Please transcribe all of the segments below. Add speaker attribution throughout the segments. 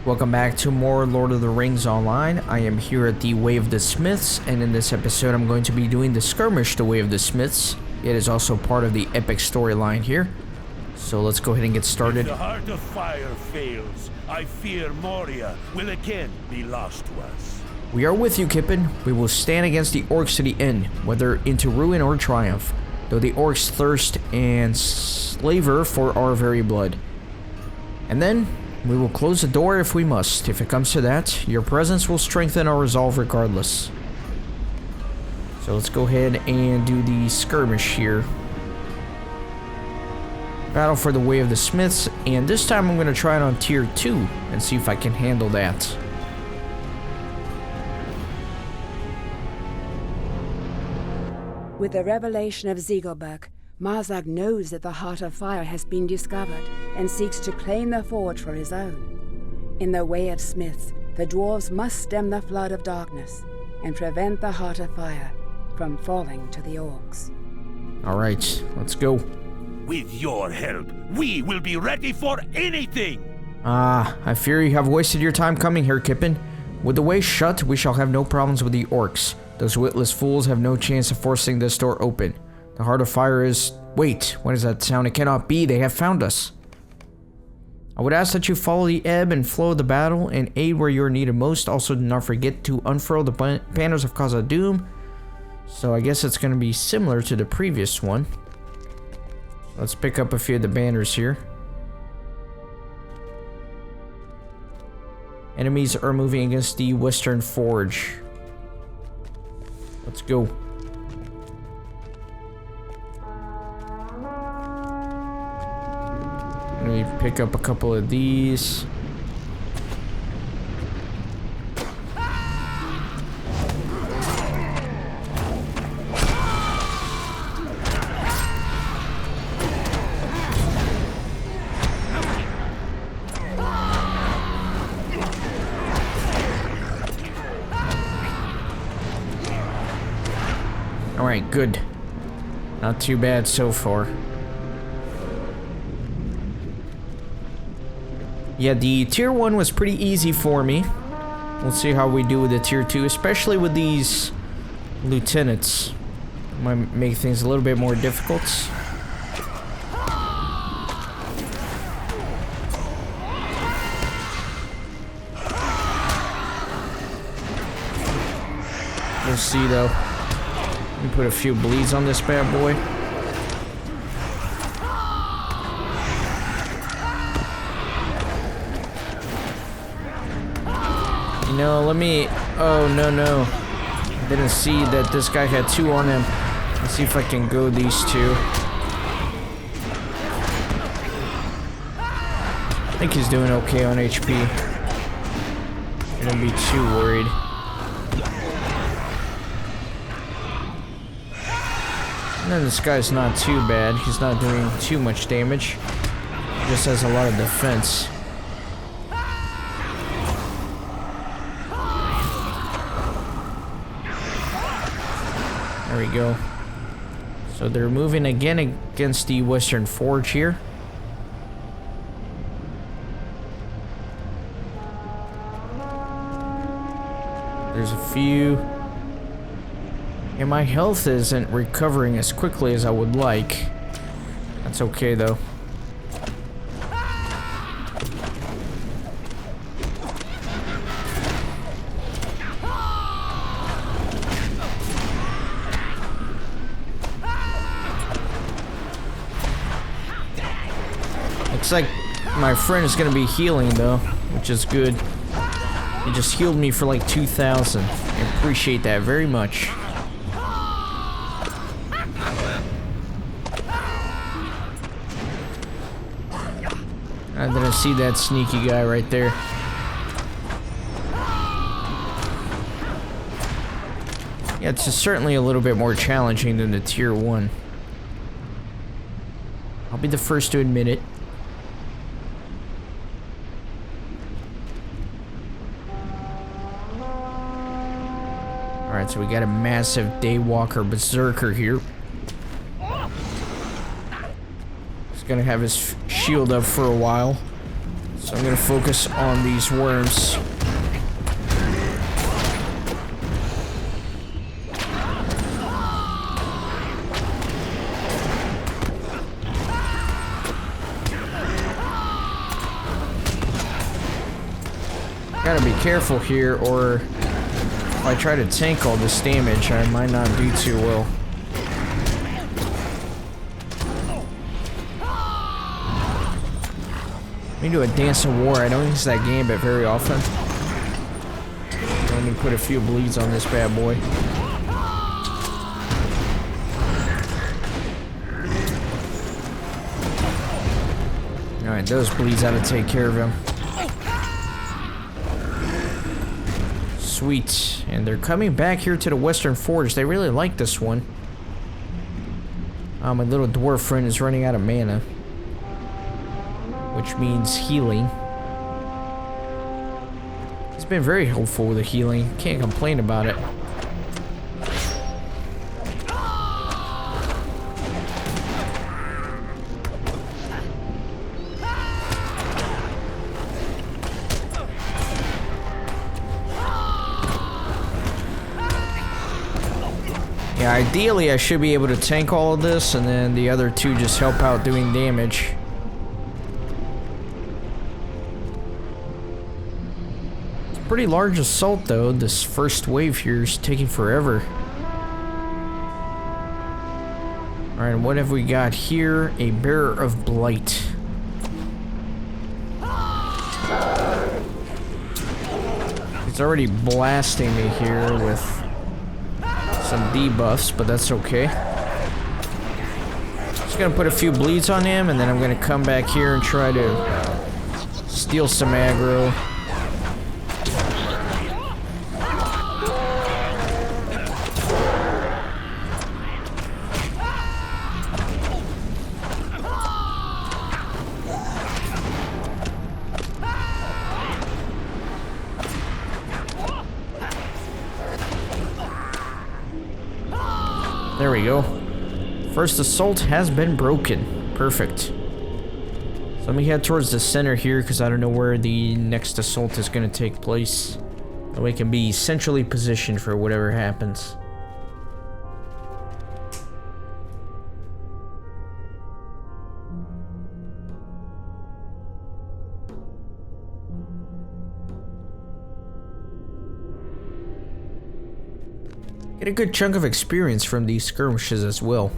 Speaker 1: Welcome back to more Lord of the Rings Online. I am here at the Way of the Smiths, and in this episode I'm going to be doing the skirmish, the Way of the Smiths. It is also part of the epic storyline here. So let's go ahead and get started.
Speaker 2: If the Heart of Fire fails, I fear Moria will again be lost to us.
Speaker 1: We are with you, Kippen. We will stand against the orcs to the end, whether into ruin or triumph, though the orcs thirst and slaver for our very blood. And then we will close the door if we must. If it comes to that, your presence will strengthen our resolve regardless. So let's go ahead and do the skirmish here. Battle for the Way of the Smiths, and this time I'm going to try it on tier 2 and see if I can handle that.
Speaker 3: With the revelation of Ziegelberg, Marzag knows that the Heart of Fire has been discovered and seeks to claim the forge for his own. In the Way of Smiths, the dwarves must stem the flood of darkness and prevent the Heart of Fire from falling to the orcs.
Speaker 1: Alright, let's go.
Speaker 2: With your help, we will be ready for anything!
Speaker 1: I fear you have wasted your time coming here, Kippen. With the way shut, we shall have no problems with the orcs. Those witless fools have no chance of forcing this door open. The Heart of Fire is... Wait, what is that sound? It cannot be. They have found us. I would ask that you follow the ebb and flow of the battle and aid where you are needed most. Also, do not forget to unfurl the banners of Khazad-dûm. So I guess it's going to be similar to the previous one. Let's pick up a few of the banners here. Enemies are moving against the Western Forge. Let's go. Let me pick up a couple of these. Alright, good. Not too bad so far. Yeah, the tier 1 was pretty easy for me. We'll see how we do with the tier 2, especially with these lieutenants. Might make things a little bit more difficult. We'll see though. Let me put a few bleeds on this bad boy. No, let me... Oh, no. Didn't see that this guy had 2 on him. Let's see if I can go these 2. I think he's doing okay on HP. Shouldn't be too worried. And then this guy's not too bad. He's not doing too much damage. He just has a lot of defense. There we go. So they're moving again against the Western Forge here. There's a few. And my health isn't recovering as quickly as I would like. That's okay though. Looks like my friend is gonna be healing though, which is good. He just healed me for like 2,000. I appreciate that very much. I didn't see that sneaky guy right there. Yeah, it's certainly a little bit more challenging than the tier 1. I'll be the first to admit it. Alright, so we got a massive Daywalker Berserker here. He's gonna have his shield up for a while. So I'm gonna focus on these worms. Gotta be careful here, or if I try to tank all this damage, I might not do too well. Let me do a Dance of War. I don't use that gambit very often. Let me put a few bleeds on this bad boy. Alright, those bleeds ought to take care of him. Sweet. And they're coming back here to the Western Forge. They really like this one. My little dwarf friend is running out of mana, which means healing. He's been very helpful with the healing. Can't complain about it. Yeah, ideally I should be able to tank all of this, and then the other two just help out doing damage. It's a pretty large assault though. This first wave here is taking forever. Alright, what have we got here? A Bearer of Blight. It's already blasting me here with some debuffs, but that's okay. Just gonna put a few bleeds on him, and then I'm gonna come back here and try to steal some aggro. There we go. First assault has been broken. Perfect. So let me head towards the center here, because I don't know where the next assault is going to take place. That way it can be centrally positioned for whatever happens. Get a good chunk of experience from these skirmishes as well.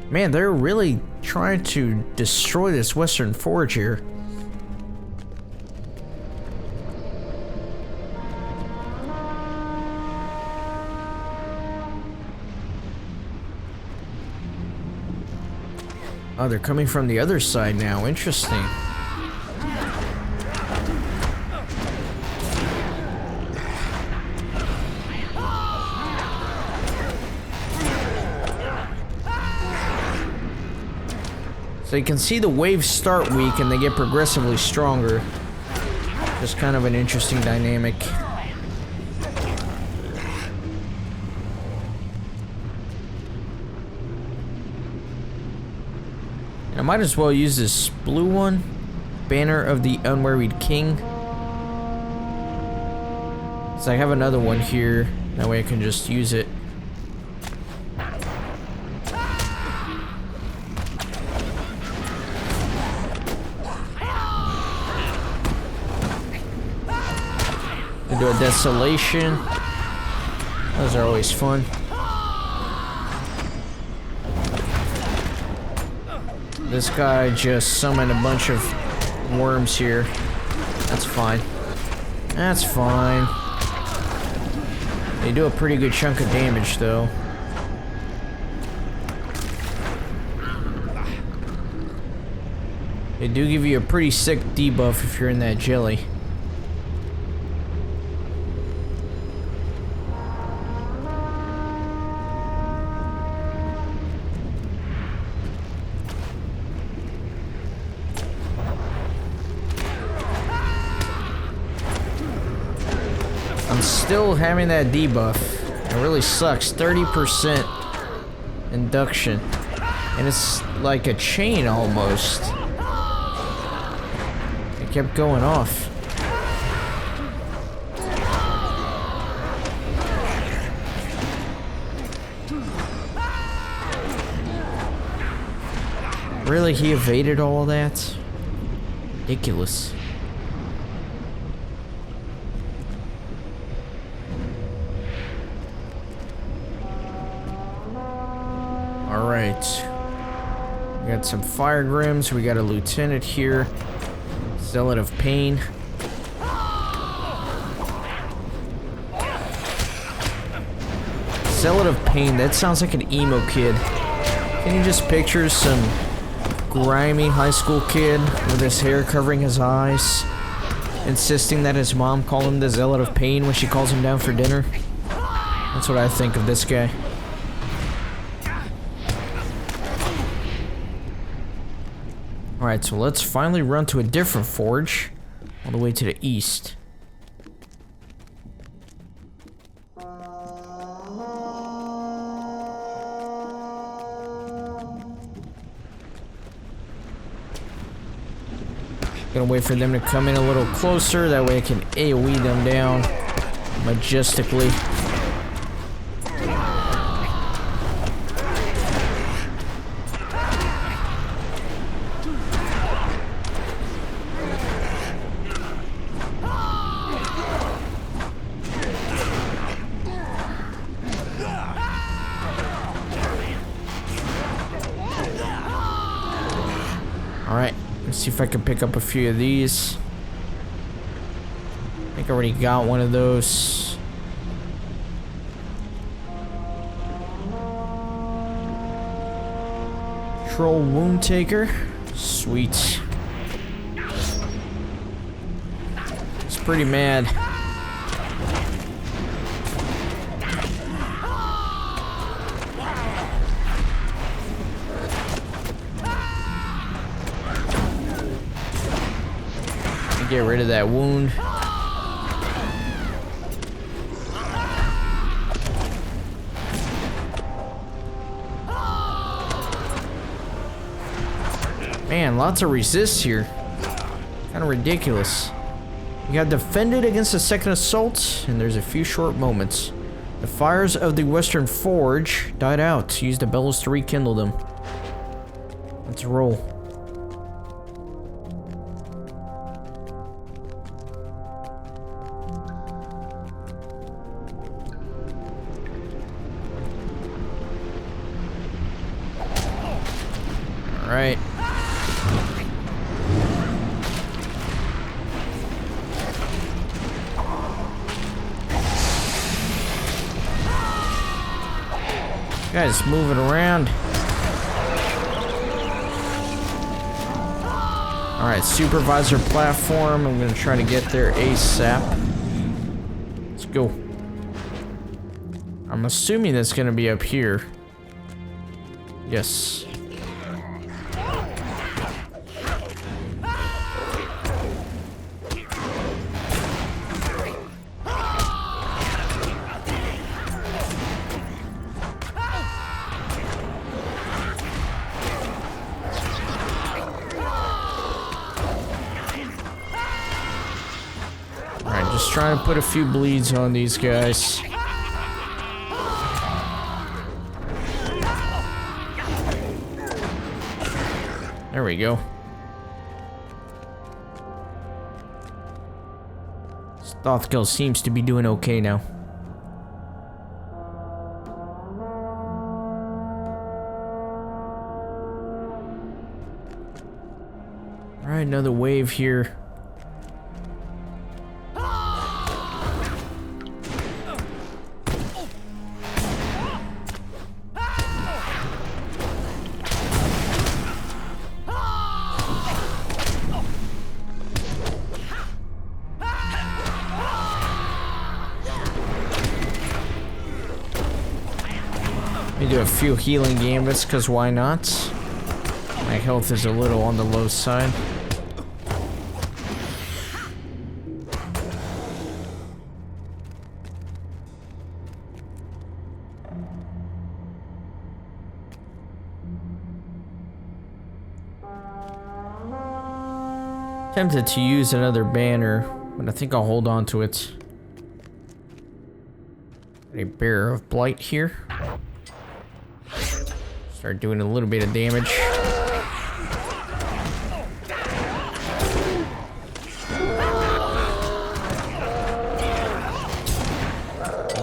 Speaker 1: Man, they're really trying to destroy this Western Forge here. Oh, they're coming from the other side now. Interesting. So you can see the waves start weak and they get progressively stronger. Just kind of an interesting dynamic. And I might as well use this blue one. Banner of the Unwearied King. So I have another one here. That way I can just use it. Do a Desolation. Those are always fun. This guy just summoned a bunch of worms here. That's fine. That's fine. They do a pretty good chunk of damage though. They do give you a pretty sick debuff if you're in that jelly. Still having that debuff. It really sucks. 30% induction. And it's like a chain almost. It kept going off. Really, he evaded all of that? Ridiculous. Alright. We got some fire grims. We got a lieutenant here. Zealot of Pain. Zealot of Pain, that sounds like an emo kid. Can you just picture some grimy high school kid with his hair covering his eyes, insisting that his mom call him the Zealot of Pain when she calls him down for dinner? That's what I think of this guy. Alright, so let's finally run to a different forge, all the way to the east. Gonna wait for them to come in a little closer, that way I can AoE them down majestically. Alright, let's see if I can pick up a few of these. I think I already got one of those. Troll Wound Taker. Sweet. It's pretty mad. Get rid of that wound. Man, lots of resist here. Kind of ridiculous. You got defended against a second assault, and there's a few short moments. The fires of the Western Forge died out. Use the bellows to rekindle them. Let's roll. Alright. Guys moving around. Alright, supervisor platform. I'm gonna try to get there ASAP. Let's go. I'm assuming that's gonna be up here. Yes. Just trying to put a few bleeds on these guys. There we go. Stothkill seems to be doing okay now. Alright, another wave here. Do a few healing gambits, because why not? My health is a little on the low side. Tempted to use another banner, but I think I'll hold on to it. A Bearer of Blight here. Start doing a little bit of damage.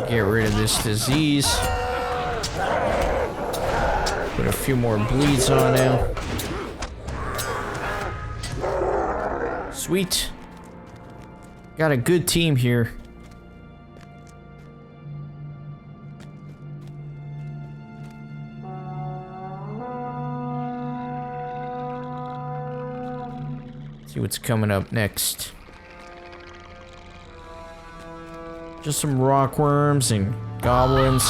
Speaker 1: Get rid of this disease. Put a few more bleeds on now. Sweet. Got a good team here. See what's coming up next. Just some rockworms and goblins.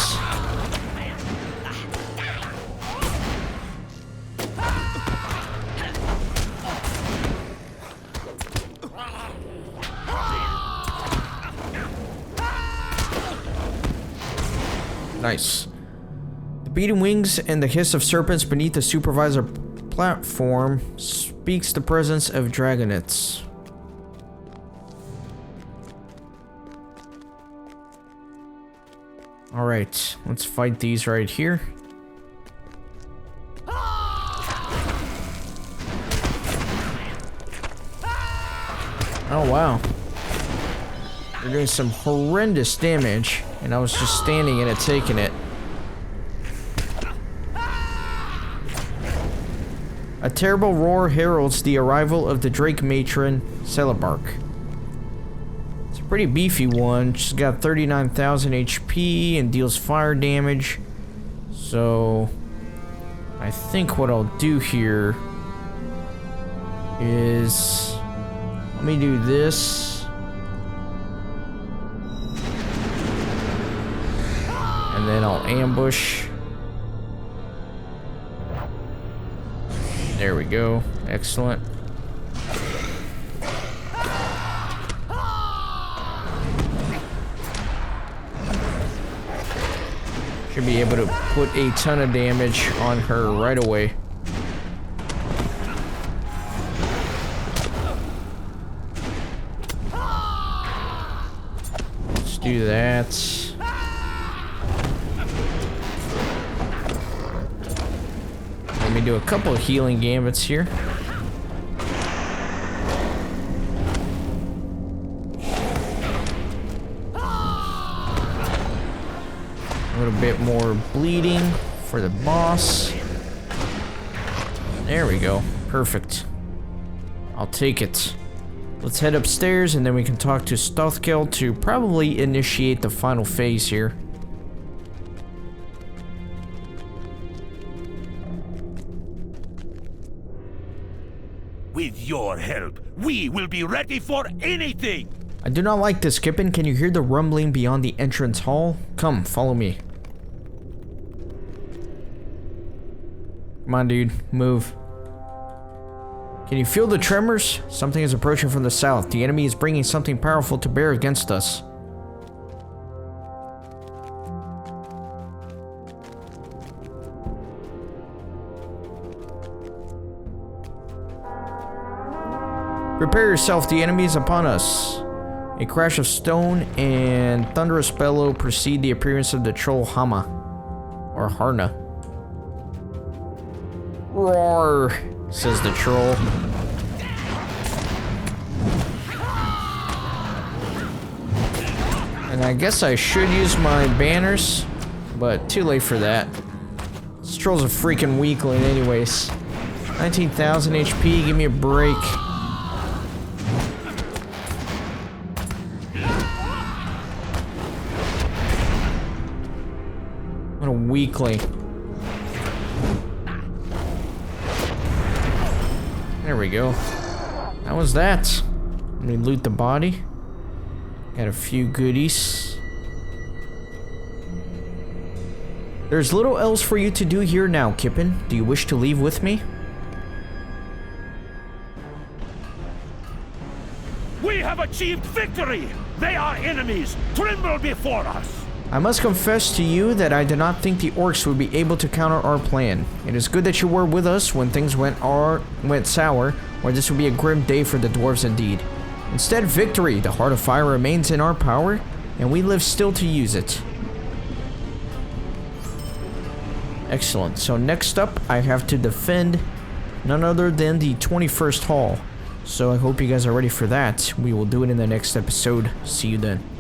Speaker 1: Nice. The beating wings and the hiss of serpents beneath the supervisor platform speaks the presence of dragonets. Alright, let's fight these right here. Oh wow. They're doing some horrendous damage, and I was just standing in it taking it. A terrible roar heralds the arrival of the Drake Matron, Celebark. It's a pretty beefy one. She's got 39,000 HP and deals fire damage. So, I think what I'll do here is... let me do this. And then I'll ambush. There we go. Excellent. Should be able to put a ton of damage on her right away. Let's do that. Let me do a couple of healing gambits here. A little bit more bleeding for the boss. There we go. Perfect. I'll take it. Let's head upstairs and then we can talk to Stothkel to probably initiate the final phase here.
Speaker 2: With your help, we will be ready for anything!
Speaker 1: I do not like this, Kippen. Can you hear the rumbling beyond the entrance hall? Come, follow me. Come on, dude. Move. Can you feel the tremors? Something is approaching from the south. The enemy is bringing something powerful to bear against us. Prepare yourself, the enemy is upon us. A crash of stone and thunderous bellow precede the appearance of the troll Hama, or Harna. Roar, says the troll. And I guess I should use my banners, but too late for that. This troll's a freaking weakling anyways. 19,000 HP, give me a break. What a weakling. There we go. That was that. Let me loot the body. Got a few goodies. There's little else for you to do here now, Kippen. Do you wish to leave with me?
Speaker 2: We have achieved victory! They are enemies! Tremble before us!
Speaker 1: I must confess to you that I did not think the orcs would be able to counter our plan. It is good that you were with us when things went sour. or this will be a grim day for the dwarves indeed. Instead, victory! The Heart of Fire remains in our power, and we live still to use it. Excellent. So next up, I have to defend none other than the 21st Hall. So I hope you guys are ready for that. We will do it in the next episode. See you then.